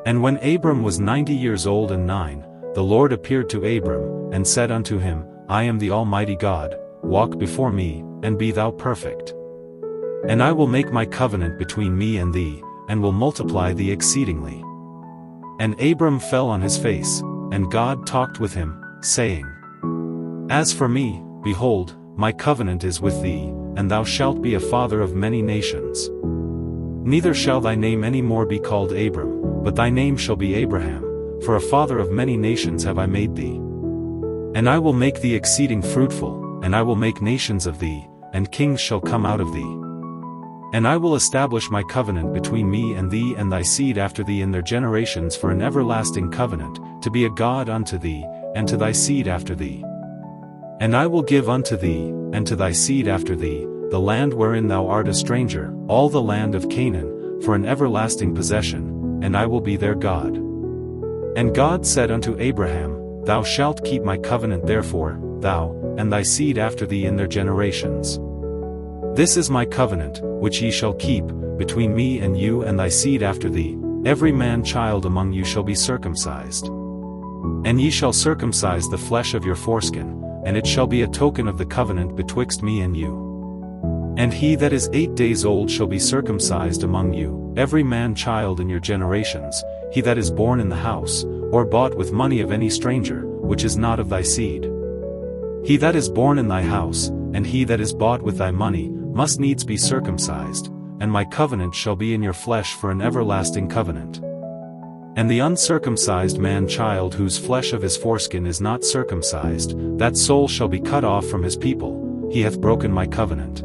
And when Abram was 90 years old and 9, the Lord appeared to Abram, and said unto him, I am the Almighty God, walk before me, and be thou perfect. And I will make my covenant between me and thee, and will multiply thee exceedingly. And Abram fell on his face, and God talked with him, saying, As for me, behold, my covenant is with thee, and thou shalt be a father of many nations. Neither shall thy name any more be called Abram, but thy name shall be Abraham, for a father of many nations have I made thee. And I will make thee exceeding fruitful, and I will make nations of thee, and kings shall come out of thee. And I will establish my covenant between me and thee and thy seed after thee in their generations for an everlasting covenant, to be a God unto thee, and to thy seed after thee. And I will give unto thee, and to thy seed after thee, the land wherein thou art a stranger, all the land of Canaan, for an everlasting possession, and I will be their God. And God said unto Abraham, Thou shalt keep my covenant therefore, thou, and thy seed after thee in their generations. This is my covenant, which ye shall keep, between me and you and thy seed after thee, every man child among you shall be circumcised. And ye shall circumcise the flesh of your foreskin, and it shall be a token of the covenant betwixt me and you. And he that is 8 days old shall be circumcised among you, every man child in your generations, he that is born in the house, or bought with money of any stranger, which is not of thy seed. He that is born in thy house, and he that is bought with thy money, must needs be circumcised, and my covenant shall be in your flesh for an everlasting covenant. And the uncircumcised man-child whose flesh of his foreskin is not circumcised, that soul shall be cut off from his people, he hath broken my covenant.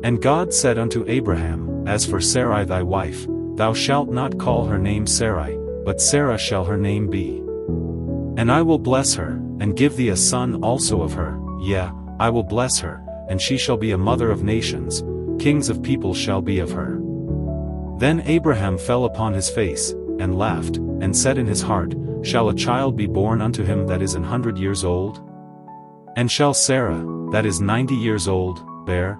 And God said unto Abraham, As for Sarai thy wife, thou shalt not call her name Sarai, but Sarah shall her name be. And I will bless her, and give thee a son also of her, yea, I will bless her, and she shall be a mother of nations, kings of people shall be of her. Then Abraham fell upon his face, and laughed, and said in his heart, Shall a child be born unto him that is 100 years old? And shall Sarah, that is 90 years old, bear?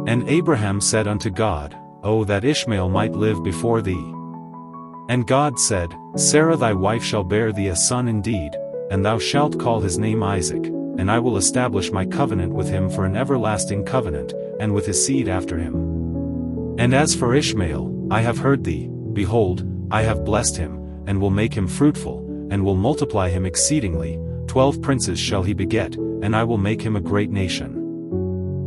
And Abraham said unto God, O that Ishmael might live before thee. And God said, Sarah thy wife shall bear thee a son indeed, and thou shalt call his name Isaac, and I will establish my covenant with him for an everlasting covenant, and with his seed after him. And as for Ishmael, I have heard thee, behold, I have blessed him, and will make him fruitful, and will multiply him exceedingly, 12 princes shall he beget, and I will make him a great nation.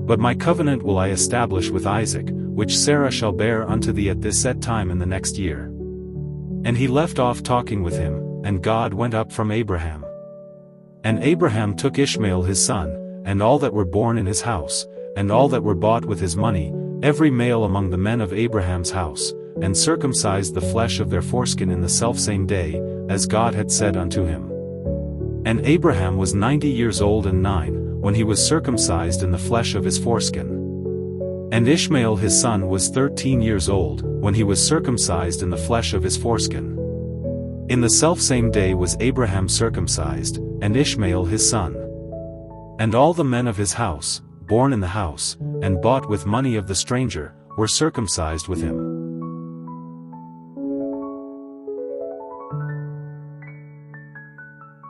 But my covenant will I establish with Isaac, which Sarah shall bear unto thee at this set time in the next year. And he left off talking with him, and God went up from Abraham. And Abraham took Ishmael his son, and all that were born in his house, and all that were bought with his money, every male among the men of Abraham's house, and circumcised the flesh of their foreskin in the selfsame day, as God had said unto him. And Abraham was 90 years old and 9, when he was circumcised in the flesh of his foreskin. And Ishmael his son was 13 years old, when he was circumcised in the flesh of his foreskin. In the selfsame day was Abraham circumcised, and Ishmael his son. And all the men of his house, born in the house, and bought with money of the stranger, were circumcised with him.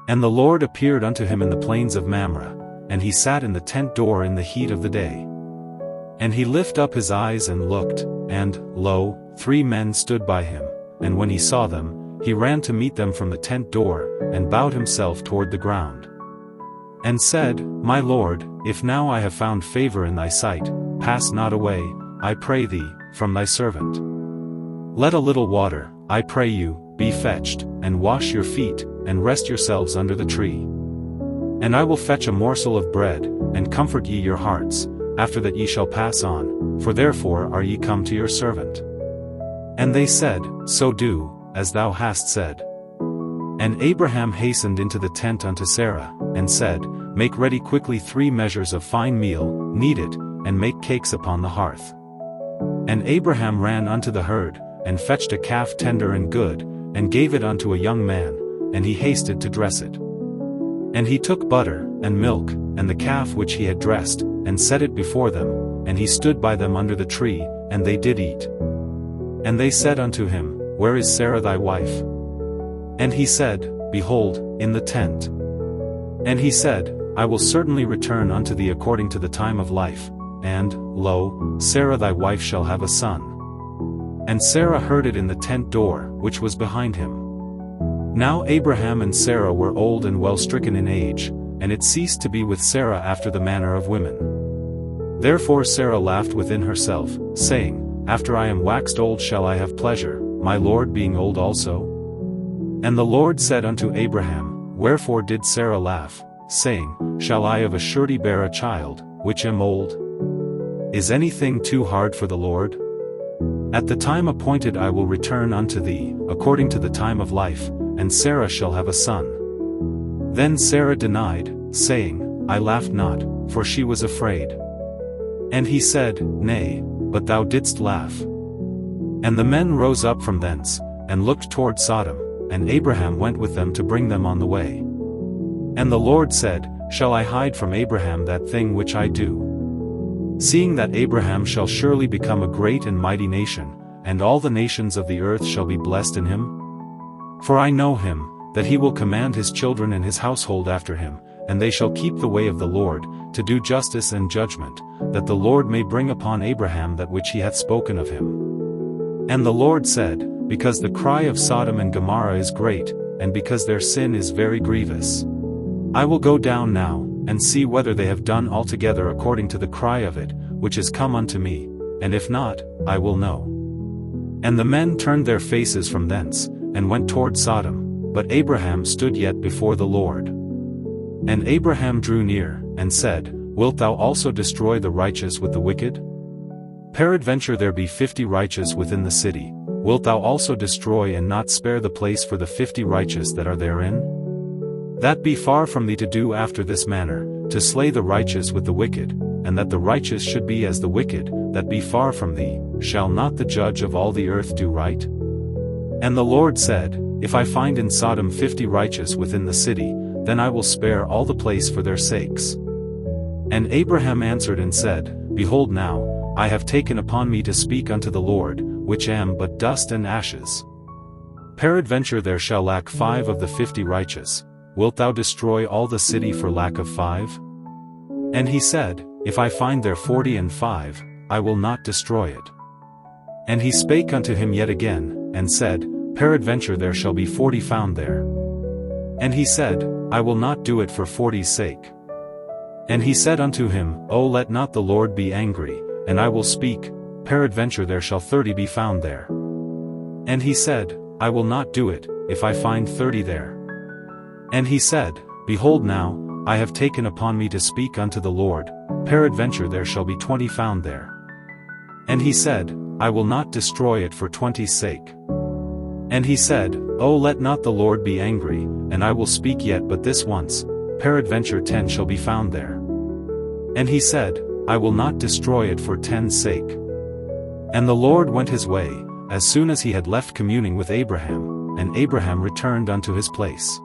And the Lord appeared unto him in the plains of Mamre, and he sat in the tent door in the heat of the day. And he lifted up his eyes and looked, and, lo, 3 men stood by him, and when he saw them, he ran to meet them from the tent door, and bowed himself toward the ground. And said, My Lord, if now I have found favor in thy sight, pass not away, I pray thee, from thy servant. Let a little water, I pray you, be fetched, and wash your feet, and rest yourselves under the tree. And I will fetch a morsel of bread, and comfort ye your hearts, after that ye shall pass on, for therefore are ye come to your servant. And they said, So do, as thou hast said. And Abraham hastened into the tent unto Sarah, and said, Make ready quickly 3 measures of fine meal, knead it, and make cakes upon the hearth. And Abraham ran unto the herd, and fetched a calf tender and good, and gave it unto a young man, and he hasted to dress it. And he took butter, and milk, and the calf which he had dressed, and set it before them, and he stood by them under the tree, and they did eat. And they said unto him, Where is Sarah thy wife? And he said, Behold, in the tent. And he said, I will certainly return unto thee according to the time of life, and, lo, Sarah thy wife shall have a son. And Sarah heard it in the tent door, which was behind him. Now Abraham and Sarah were old and well stricken in age, and it ceased to be with Sarah after the manner of women. Therefore Sarah laughed within herself, saying, After I am waxed old shall I have pleasure, my Lord being old also? And the Lord said unto Abraham, Wherefore did Sarah laugh, saying, Shall I of a surety bear a child, which am old? Is anything too hard for the Lord? At the time appointed I will return unto thee, according to the time of life, and Sarah shall have a son. Then Sarah denied, saying, I laughed not, for she was afraid. And he said, Nay, but thou didst laugh. And the men rose up from thence, and looked toward Sodom, and Abraham went with them to bring them on the way. And the Lord said, Shall I hide from Abraham that thing which I do? Seeing that Abraham shall surely become a great and mighty nation, and all the nations of the earth shall be blessed in him? For I know him, that he will command his children and his household after him, and they shall keep the way of the Lord, to do justice and judgment, that the Lord may bring upon Abraham that which he hath spoken of him. And the Lord said, Because the cry of Sodom and Gomorrah is great, and because their sin is very grievous, I will go down now, and see whether they have done altogether according to the cry of it, which is come unto me, and if not, I will know. And the men turned their faces from thence, and went toward Sodom, but Abraham stood yet before the Lord. And Abraham drew near, and said, Wilt thou also destroy the righteous with the wicked? Peradventure there be 50 righteous within the city, wilt thou also destroy and not spare the place for the 50 righteous that are therein? That be far from thee to do after this manner, to slay the righteous with the wicked, and that the righteous should be as the wicked, that be far from thee. Shall not the judge of all the earth do right? And the Lord said, If I find in Sodom 50 righteous within the city, then I will spare all the place for their sakes. And Abraham answered and said, Behold now, I have taken upon me to speak unto the Lord, which am but dust and ashes. Peradventure there shall lack 5 of the 50 righteous. Wilt thou destroy all the city for lack of 5? And he said, If I find there 45, I will not destroy it. And he spake unto him yet again, and said, Peradventure there shall be 40 found there. And he said, I will not do it for 40's sake. And he said unto him, O let not the Lord be angry, and I will speak, peradventure there shall 30 be found there. And he said, I will not do it, if I find 30 there. And he said, Behold now, I have taken upon me to speak unto the Lord, peradventure there shall be 20 found there. And he said, I will not destroy it for 20's sake. And he said, O let not the Lord be angry, and I will speak yet but this once, peradventure 10 shall be found there. And he said, I will not destroy it for 10's sake. And the Lord went his way, as soon as he had left communing with Abraham, and Abraham returned unto his place.